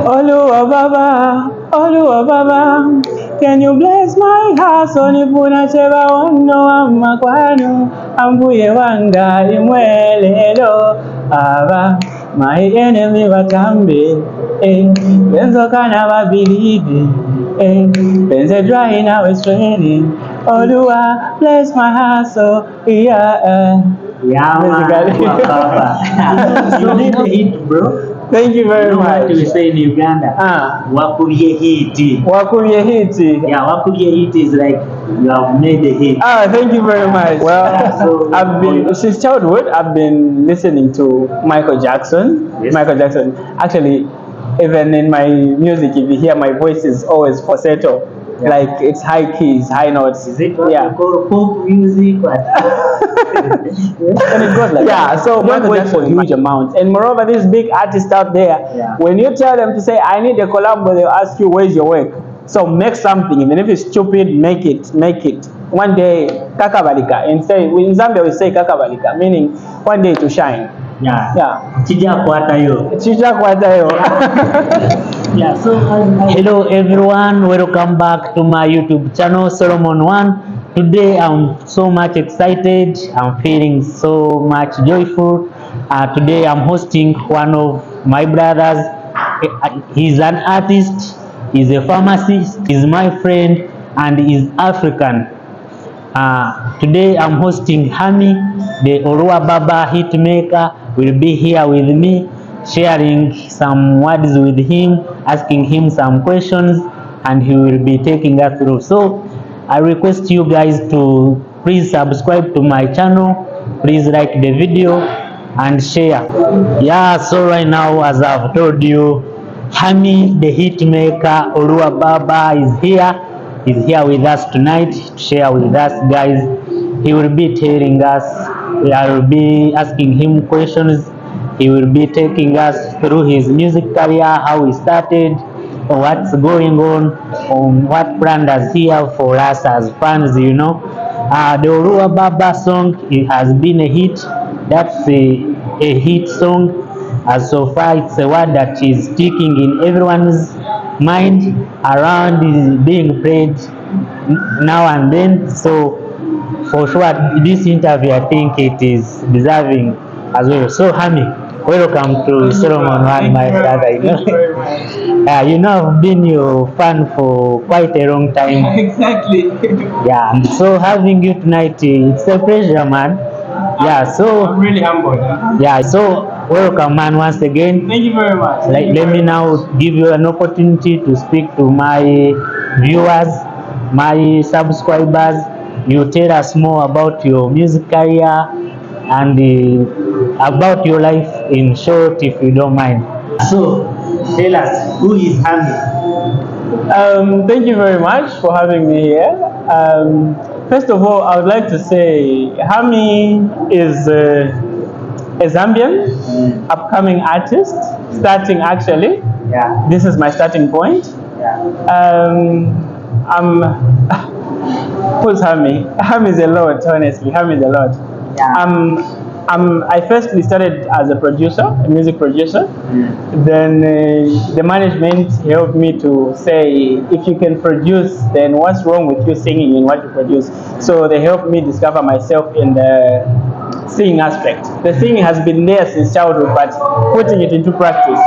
Oluwa Baba, can you bless my house? Onipuna cheba wano amakwano, ambuye wanga imwelelo. Aba, my enemy wakambe, benzo kana wabilide, benze dry now it's raining. Oluwa, bless my house, oh yeah. Yeah, man. You need a hit, bro. Thank you very much. What do we say in Uganda? Wakurie hit. Wakurie hit. Yeah, wakurie hit is like you have made a hit. Thank you very much. Well, So, I've been since childhood. I've been listening to Michael Jackson. Yes. Michael Jackson. Actually, even in my music, if you hear my voice is always falsetto. Yeah. Like it's high keys, high notes. Is it what yeah. you call pop music? And it goes like that. So don't wait for huge amounts. And moreover, these big artists out there, when you tell them to say, I need a collab, they'll ask you, where's your work? So make something, even if it's stupid, make it. One day, kakabalika. In Zambia we say kakabalika, meaning one day to shine. Yeah. Chija kwatayo. Yeah, so hello everyone, welcome back to my YouTube channel, Solomon One. Today I'm so much excited, I'm feeling so much joyful. Today I'm hosting one of my brothers. He's an artist, he's a pharmacist, he's my friend, and he's African. Today I'm hosting Hami, the Oluwa Baba hitmaker, will be here with me, sharing some words with him, asking him some questions, and he will be taking us through. So I request you guys to please subscribe to my channel, please like the video and share. Yeah, so right now, as I've told you, Hami the hitmaker Oluwa Baba is here. He's here with us tonight to share with us, guys. He will be telling us, I will be asking him questions. He will be taking us through his music career, how he started, what's going on what plan does he have for us as fans, The Oluwa Baba song, it has been a hit. That's a hit song. As so far, it's a word that is sticking in everyone's mind around, is being played now and then. So for sure, this interview, I think it is deserving as well. So Hami, welcome to Solomon One, my brother. I've been your fan for quite a long time. Exactly. Yeah, and so having you tonight, it's a pleasure, man. Yeah, so I'm really humbled. Yeah, so welcome, man, once again. Thank you very much. Let me now give you an opportunity to speak to my viewers, my subscribers. You tell us more about your music career and about your life in short, if you don't mind. So, tell us, who is Hami? Thank you very much for having me here. First of all, I would like to say Hami is a Zambian upcoming artist, starting actually. Yeah. This is my starting point. Yeah. Who's Hami? Hami is a lot, honestly. Hami is a lot. Yeah. I firstly started as a producer, a music producer. Then the management helped me to say, if you can produce, then what's wrong with you singing in what you produce? So they helped me discover myself in the singing aspect. The singing has been there since childhood, but putting it into practice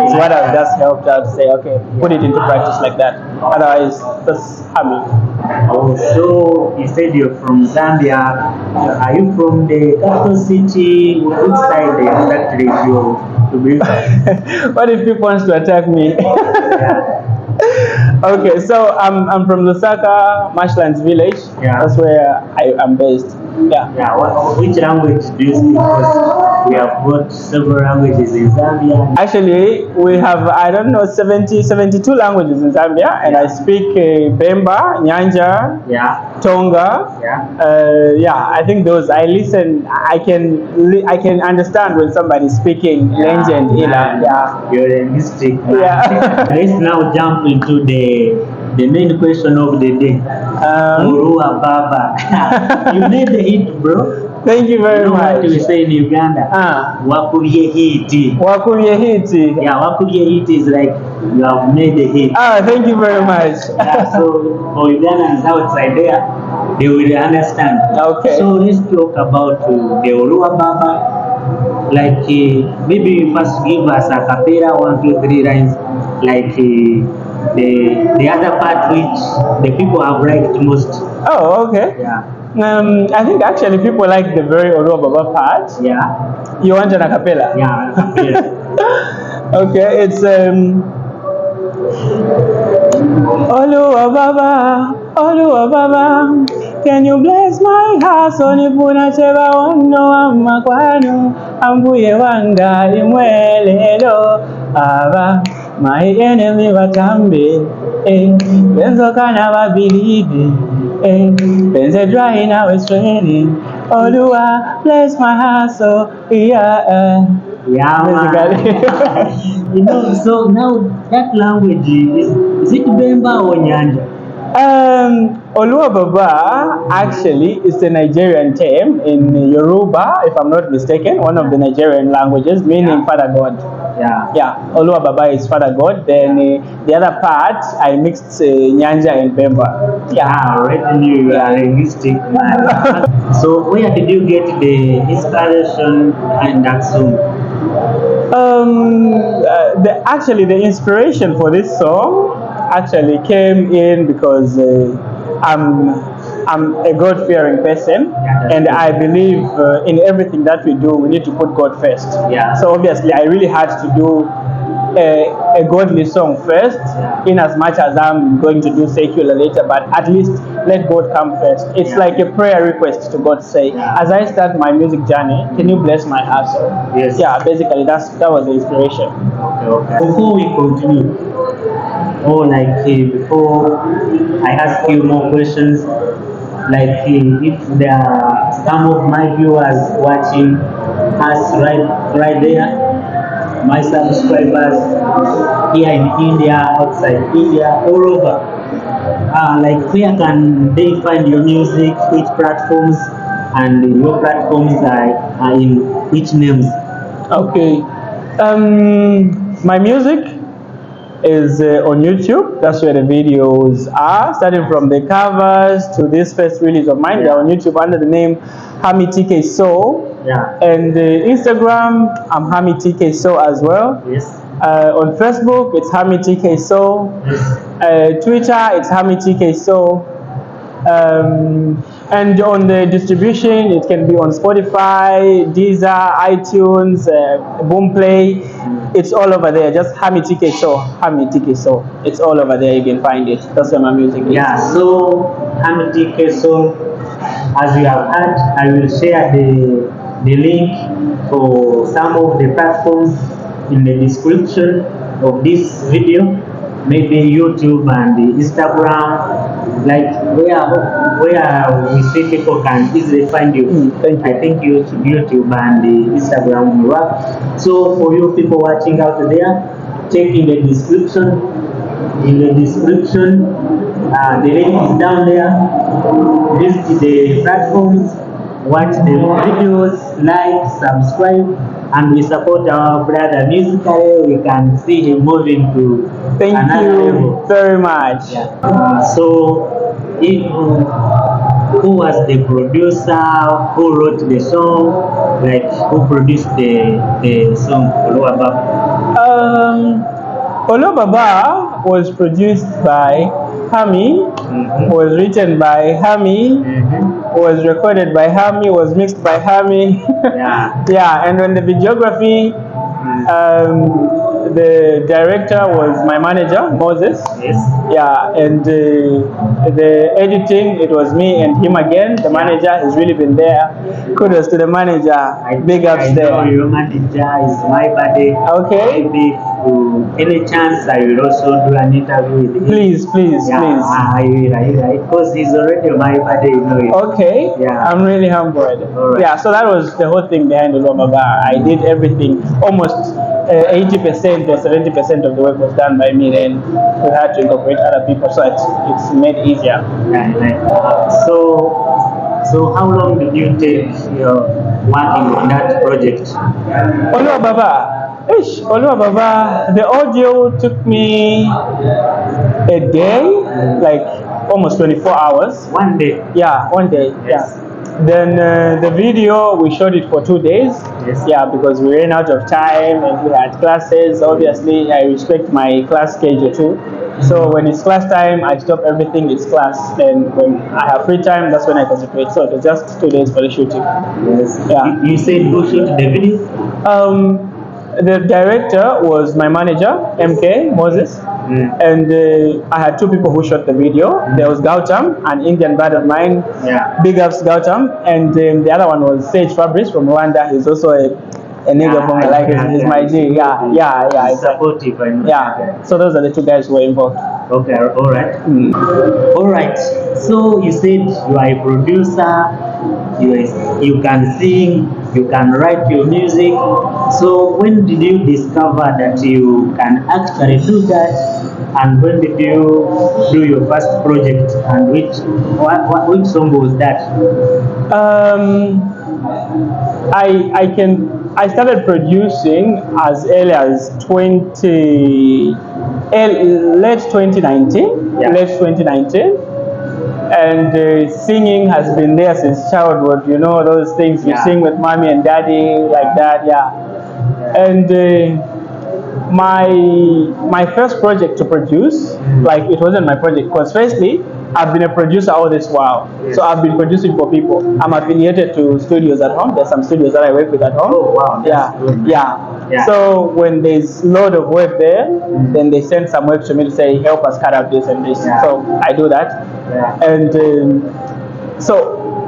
is what I've just helped out to say, okay, put it into practice like that. Otherwise, that's Hami. Oh, so you said you're from Zambia. Are you from the capital city? Which side exactly you live? What if people want to attack me? Okay, so I'm from Lusaka, Marshlands village. Yeah. That's where I am based. Yeah. Which language do you speak? Because we have got several languages in Zambia. Actually, we have, 72 languages in Zambia, and I speak Bemba, Nyanja, Tonga. I think those. I listen. I can understand when somebody's speaking Lenje. You're a mystic. Yeah. Let's now jump into the main question of the day. Oluwa Baba. You made the hit, bro. Thank you very You know what we much. say in Uganda? Wakurye hiti. Wakuye hiti. Yeah, wakurye hiti is like you have made a hit. Thank you very much. Yeah, so for Ugandans outside there, they will understand. Okay. So let's talk about the Olua Baba. Like maybe you first give us a cappella 1, 2, 3 lines. Like the other part which the people have liked most. Oh, okay. Yeah. I think actually people like the very Oluwa Baba part. Yeah. You want an a cappella? Yeah. A cappella. Okay, it's Oluwa Baba, Oluwa Baba, can you bless my house? Onipuna cheba ono amakwano, ambuye wanga imwelelo, Aba, my enemy batambe, benzo kana babilide, benze dry now it's raining, Oluwa bless my house, oh yeah. Yeah, Basically. you know, so now that language is it Bemba or Nyanja? Oluwa Baba actually is a Nigerian term in Yoruba, if I'm not mistaken, one of the Nigerian languages, meaning Father God. Yeah. Yeah, Oluwa Baba is Father God. Then the other part, I mixed Nyanja and Bemba. Yeah, I already knew you are a linguistic man. So where did you get the inspiration behind that song? Actually, the inspiration for this song actually came in because I'm a God-fearing person, and I believe in everything that we do, we need to put God first. Yeah. So obviously, I really had to do a godly song first, in as much as I'm going to do secular later, but at least let God come first. It's like a prayer request to God, say, as I start my music journey, can you bless my hustle? Yes. Yeah, basically that was the inspiration. Okay. Before we continue, or like before I ask you more questions, like if there are some of my viewers watching us right there, my subscribers here in India, outside India, all over. Like where can they find your music, which platforms, and your platforms are in which names? Okay. My music is on YouTube. That's where the videos are, starting from the covers to this first release of mine. They're on YouTube under the name Hami T.K Saul. Yeah. And Instagram, I'm Hami T.K Saul as well. Yes. On Facebook, it's Hami T.K Saul. Yes. Twitter, it's Hami T.K Saul. And on the distribution, it can be on Spotify, Deezer, iTunes, Boomplay. It's all over there. Just Hami T.K Saul, Hami T.K Saul. It's all over there. You can find it. That's where my music is. Yeah. So Hami T.K Saul, as you have heard, I will share the link for some of the platforms in the description of this video. Maybe YouTube and Instagram, like where we see people can easily find you. Thank you. I think YouTube and Instagram will work. So for you people watching out there, check in the description. In the description, the link is down there. Visit the platforms, watch the videos, like, subscribe, and we support our brother musically. We can see him moving to Thank another you level. very much. Yeah. So, who was the producer? Who wrote the song? Like, who produced the song Oluwa Baba? Oluwa Baba was produced by Hami, was written by Hami, was recorded by Hami, was mixed by Hami. Yeah. Yeah, and on the videography, the director was my manager, Moses. Yes. Yeah, and the editing, it was me and him again. The manager has really been there. Kudos to the manager. Big ups I there. know your manager is my buddy. Okay. Maybe any chance I will also do an interview with him. Please, please, Yeah, please. I will, because he's already my buddy, you know it. Okay. Yeah. I'm really humbled. Alright. Yeah, so that was the whole thing behind Oluwa Baba. I did everything. Almost 80% or 70% of the work was done by me. Then we had to incorporate other people, so it's made easier. Yeah, right. So So how long did you take working on that project? Olua Baba. Olua Baba, the audio took me a day, like almost 24 hours. 1 day. Yeah, 1 day. Yes. Yeah. Then the video, we shot it for 2 days. Yes. Yeah, because we ran out of time and we had classes. Obviously, I respect my class schedule too. So when it's class time, I stop everything. It's class. Then when I have free time, that's when I concentrate. So it was just 2 days for the shooting. Yes. Yeah. You said who shot the video? The director was my manager, MK Moses, and I had two people who shot the video. There was Gautam, an Indian brother of mine. Yeah. Big ups Gautam, and the other one was Sage Fabrice from Rwanda. He's also a nigga from like he's my G. Yeah, exactly. Supportive. I know. Yeah. So those are the two guys who were involved. Okay, all right. All right. So you said you are a producer, you can sing, you can write your music. So when did you discover that you can actually do that? And when did you do your first project? And which song was that? I started producing as early as late 2019. Yeah. Late 2019. And singing has been there since childhood. You know those things you Yeah. sing with mommy and daddy like that. Yeah. And my first project to produce, like it wasn't my project because firstly I've been a producer all this while. Yes. So I've been producing for people. I'm affiliated to studios at home. There's some studios that I work with at home. Oh wow, that's good, man. Yeah. Yeah. So when there's a load of work there, then they send some work to me to say help us cut out this and this. Yeah. So I do that. Yeah. And so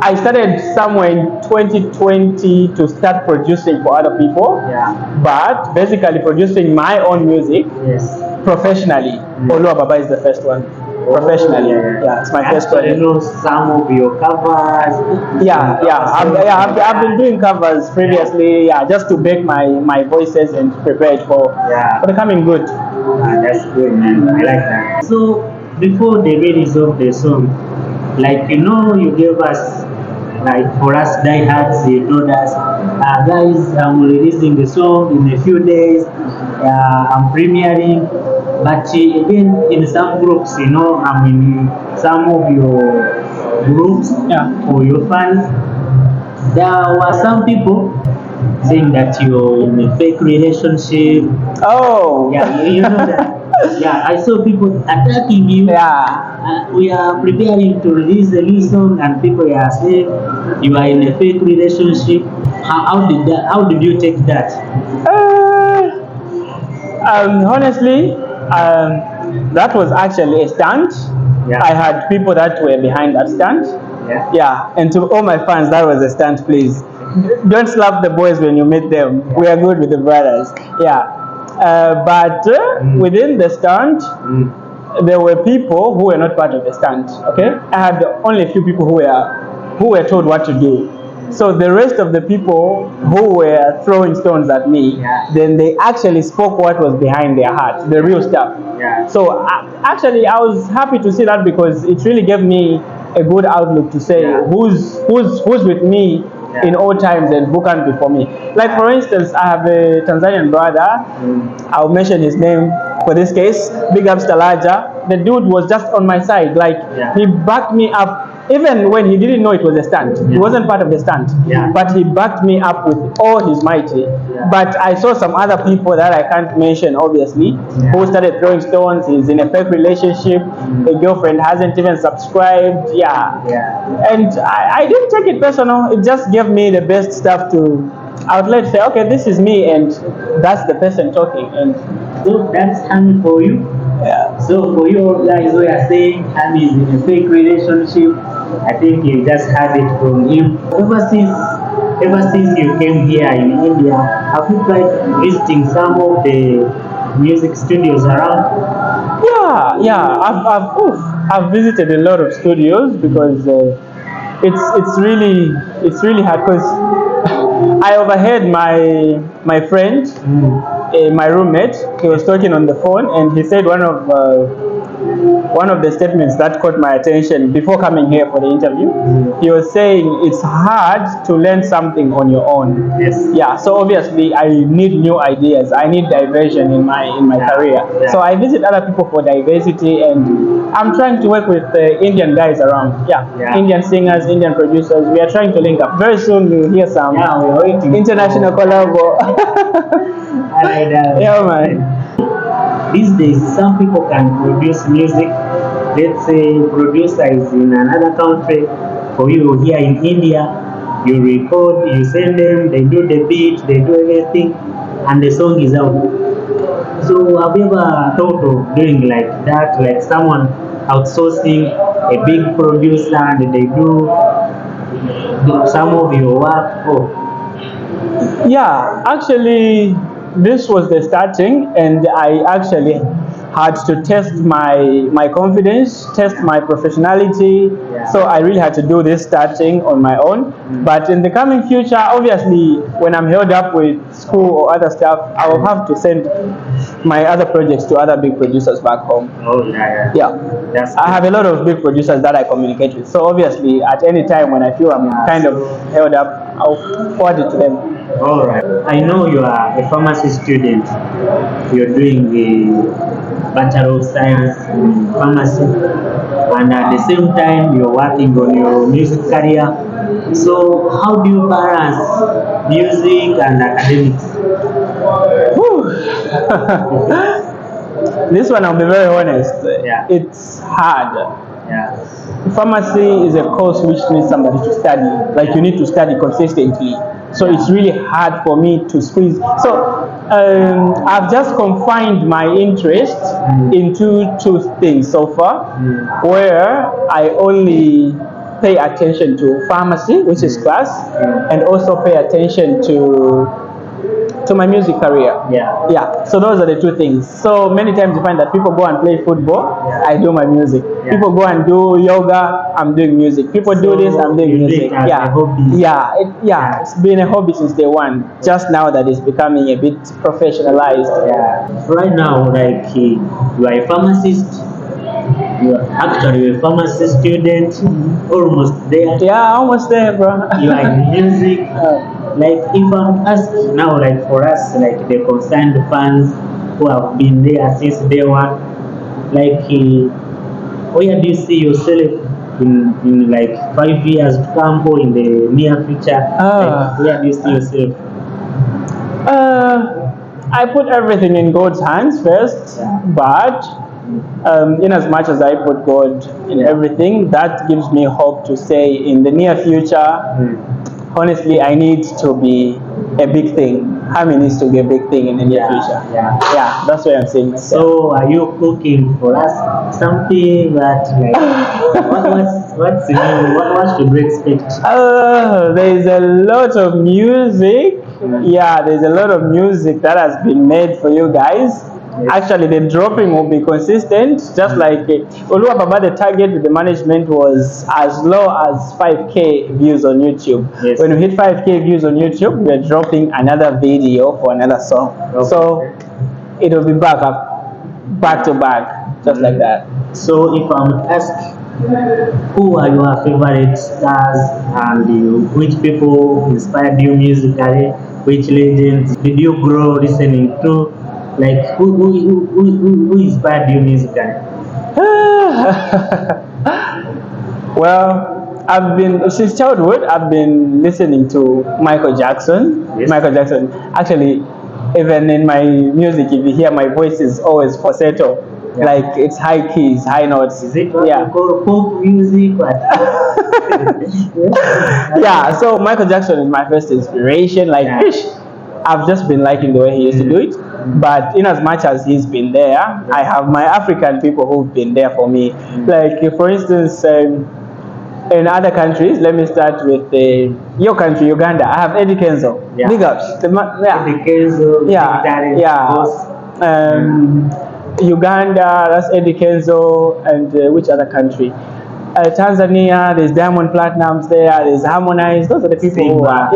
I started somewhere in 2020 to start producing for other people. Yeah. But basically producing my own music Yes. professionally. Olua Baba is the first one. Professionally. Yeah, it's my first Actually, project. know some of your covers. I've been doing covers previously, just to bake my voices and prepare it for the coming good. That's good, man. I like that. So before the release of the song, like you gave us, like for us diehards, you told us, guys, I'm releasing the song in a few days. I'm premiering, but again in some groups, I'm in some of your groups for your fans. There were some people saying that you're in a fake relationship. Oh. Yeah, you know that. Yeah, I saw people attacking you. Yeah. We are preparing to release a new song, and people are saying you are in a fake relationship. How did you take that? Honestly, that was actually a stunt. Yeah. I had people that were behind that stunt. Yeah, and to all my fans, that was a stunt. Please, don't slap the boys when you meet them. We are good with the brothers. Yeah, but within the stunt, there were people who were not part of the stunt. Okay, I had only a few people who were told what to do. So the rest of the people who were throwing stones at me, then they actually spoke what was behind their hearts, the real stuff. Yeah. So actually, I was happy to see that because it really gave me a good outlook to say who's with me in all times and who can't be for me. Like for instance, I have a Tanzanian brother. I'll mention his name for this case. Big ups Talaja. The dude was just on my side. Like he backed me up. Even when he didn't know it was a stunt, he wasn't part of the stunt, but he backed me up with all his mighty. But I saw some other people that I can't mention, obviously, who started throwing stones. He's in a fake relationship. The girlfriend hasn't even subscribed. And I didn't take it personal. It just gave me the best stuff to outlet. Say, okay, this is me, and that's the person talking. And so that's Hami for you. So for you guys who are saying Hami is in a fake relationship, I think you just had it from him. Ever since you came here in India, have you tried visiting some of the music studios around? I've visited a lot of studios because it's really hard because I overheard my friend my roommate, he was talking on the phone, and he said one of the statements that caught my attention before coming here for the interview. He was saying it's hard to learn something on your own. Yes. Yeah, so obviously I need new ideas. I need diversion in my career. Yeah. So I visit other people for diversity, and I'm trying to work with Indian guys around. Yeah. Indian singers, Indian producers. We are trying to link up. Very soon you'll hear some Yeah, we're waiting. international collabo. I like that. Yeah, man. These days, some people can produce music. Let's say producer is in another country, for you here in India, you record, you send them, they do the beat, they do everything, and the song is out. So have you ever thought of doing like that, like someone outsourcing a big producer and they do some of your work? Oh, Yeah, actually, this was the starting, and I actually had to test my confidence, test my professionality. Yeah. So I really had to do this starting on my own. But in the coming future, obviously, when I'm held up with school or other stuff, I will have to send my other projects to other big producers back home. oh yeah, Yeah. That's I have a lot of big producers that I communicate with. So obviously, at any time when I feel I'm kind of held up, I'll forward it to them. all right. I know you are a pharmacy student. You're doing the Bachelor of Science in Pharmacy, and at the same time you're working on your music career. So how do you balance music and academics? Whew. This one, I'll be very honest. Yeah. It's hard. Yeah. Pharmacy is a course which needs somebody to study. Like you need to study consistently. So it's really hard for me to squeeze. So I've just confined my interest into two things so far, where I only pay attention to pharmacy, which is class, and also pay attention to my music career. Yeah. So those are the two things. So many times you find that people go and play football, I do my music. Yeah. People go and do yoga, I'm doing music. People do this, I'm doing you do music. it as a hobby. It's been a hobby since day one. Just now that it's becoming a bit professionalized. Yeah. Right now, like you are a pharmacist. You are actually a pharmacy student, almost there. Yeah, almost there, bro. You are in music. Like if I'm asked now, like for us, like the concerned fans who have been there since day one, like where do you see yourself in like 5 years to come or in the near future? Like, where do you see yourself? I put everything in God's hands first, but in as much as I put God in everything, that gives me hope to say in the near future, honestly, I need to be a big thing. Hami needs to be a big thing in the near future. Yeah, that's what I'm saying. So, are you cooking for us something that like what's new? What should we expect? There's a lot of music. Yeah, there's a lot of music that has been made for you guys. Actually, the dropping will be consistent, just like Oluwa Baba, the target with the management was as low as 5K views on YouTube. Yes. When we hit 5K views on YouTube, we're dropping another video for another song. Okay. So it will be back to back, just like that. So if I'm asked, who are your favorite stars and which people inspired you musically? Which legends did you grow listening to? Like who inspired you musically? Well, I've been since childhood. I've been listening to Michael Jackson. Yes. Michael Jackson. Actually, even in my music, if you hear my voice is always falsetto. Yeah. Like it's high keys, high notes. Is it what you call pop music? Yeah. So Michael Jackson is my first inspiration. Like, I've just been liking the way he used to do it. But in as much as he's been there, I have my African people who've been there for me. Like, for instance, in other countries, let me start with your country, Uganda. I have Eddie Kenzo. Yeah. Big ups. Eddie Kenzo. Uganda, that's Eddie Kenzo. And which other country? Tanzania, there's Diamond Platnumz there. There's Harmonize. Those are the people who are,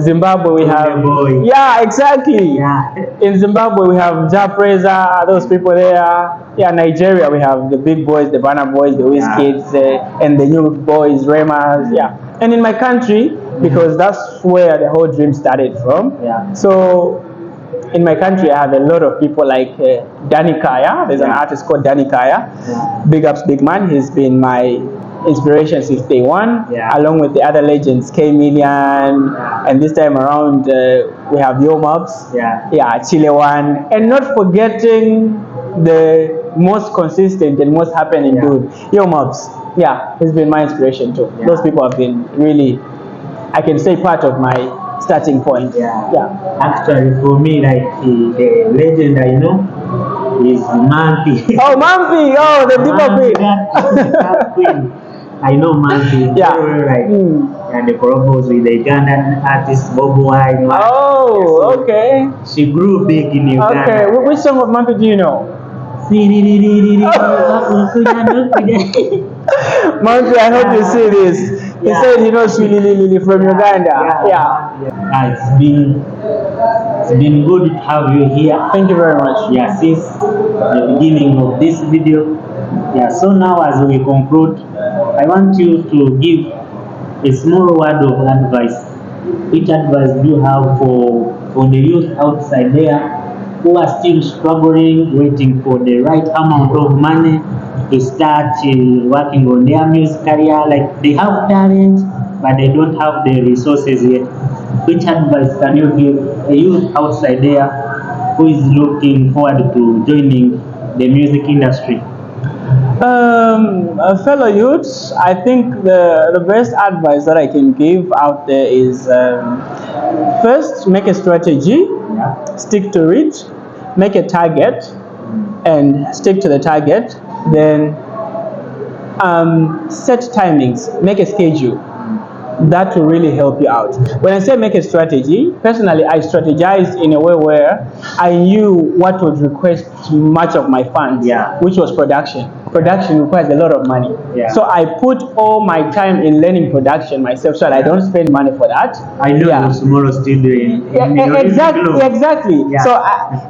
Zimbabwe we have, boy. yeah, exactly. Yeah. In Zimbabwe we have Ja Preza, those people there. Yeah, Nigeria we have the big boys, the Burna Boys, the Wizkids, and the new boys, Remas. Yeah, and in my country, because that's where the whole dream started from. Yeah. So in my country, I have a lot of people like Danny Kaya. There's an artist called Danny Kaya. Yeah. Big ups, big man. He's been my inspiration since day one, along with the other legends, K Million, and this time around we have Yo Mobs, Chile One, and not forgetting the most consistent and most happening dude, Yo Mobs. Yeah, he's been my inspiration too. Those people have been really, I can say, part of my starting point. Actually, for me, like the legend I know is Mampi. Oh, Mampi! Oh, the Deeper Queen. I know Mampi very right. And the collabos with the Ugandan artist Bobo Wine. Oh, okay. She grew big in Uganda. Okay, which song of Mampi do you know? Mampi, I hope you see this. He said he knows Lili from Uganda. It's been good to have you here. Thank you very much. Since the beginning of this video. So now as we conclude, I want you to give a small word of advice. Which advice do you have for the youth outside there who are still struggling, waiting for the right amount of money to start working on their music career? Like they have talent, but they don't have the resources yet. Which advice can you give a youth outside there who is looking forward to joining the music industry? Fellow youths, I think the best advice that I can give out there is first, make a strategy, stick to it, make a target, and stick to the target. Then set timings, make a schedule. That will really help you out. When I say make a strategy, personally, I strategized in a way where I knew what would request much of my funds, which was production. Production requires a lot of money. So I put all my time in learning production myself, so that I don't spend money for that. I know tomorrow still doing. Exactly. So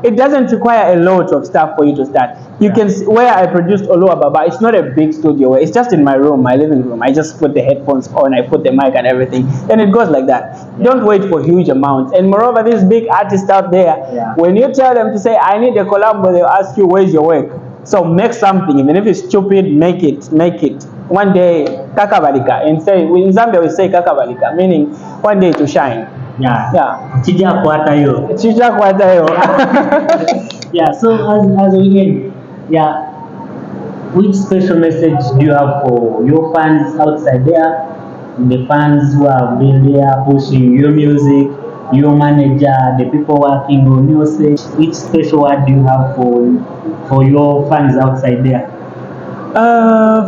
it doesn't require a lot of stuff for you to start. You can see where I produced Oluwa Baba. It's not a big studio. It's just in my room, my living room. I just put the headphones on, I put the mic and everything, and it goes like that. Don't wait for huge amounts. And moreover, these big artists out there, when you tell them to say, I need a collab, they'll ask you, where's your work? So make something, even if it's stupid, make it. One day, kakabalika. In Zambia we say kakabalika, meaning one day to shine. Chija kwatayo. So as we end, which special message do you have for your fans outside there? The fans who have been there pushing your music, your manager, the people working on your stage. Which special word do you have for your fans outside there?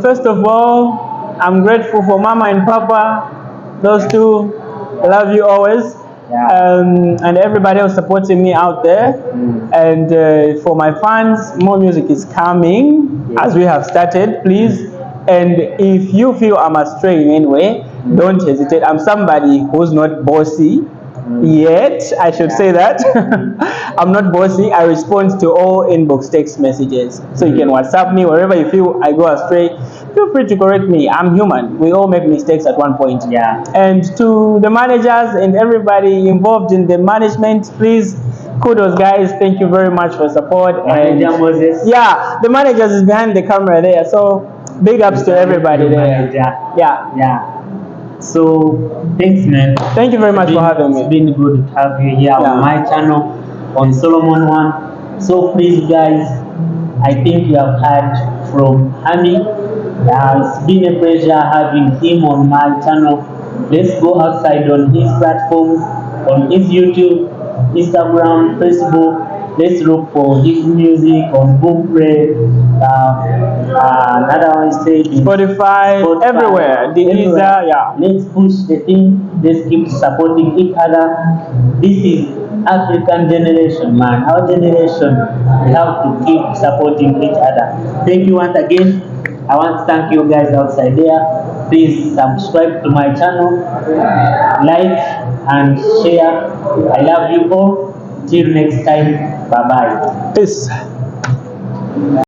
First of all, I'm grateful for Mama and Papa. Those two, I love you always. And everybody else supporting me out there. And for my fans, more music is coming as we have started, please. And if you feel I'm astray in any way, don't hesitate. I'm somebody who's not bossy yet, I should say that. I'm not bossy. I respond to all inbox text messages. So you can WhatsApp me wherever you feel I go astray. Feel free to correct me. I'm human. We all make mistakes at one point. And to the managers and everybody involved in the management, please, kudos guys. Thank you very much for support. Manager Moses. The managers is behind the camera there. So big ups to everybody there. So thanks, man. Thank you very much for having me. It's been good to have you here on my channel, on Solomon One. So please, guys, I think you have heard from Hami. It's been a pleasure having him on my channel. Let's go outside on his platforms, on his YouTube, Instagram, Facebook. Let's look for his music on Boomplay, another one is Spotify, everywhere. Let's push the thing. Let's keep supporting each other. This is African generation, man. Our generation, we have to keep supporting each other. Thank you once again. I want to thank you guys outside there. Please subscribe to my channel, like, and share. I love you all. Till next time. Bye bye. Peace.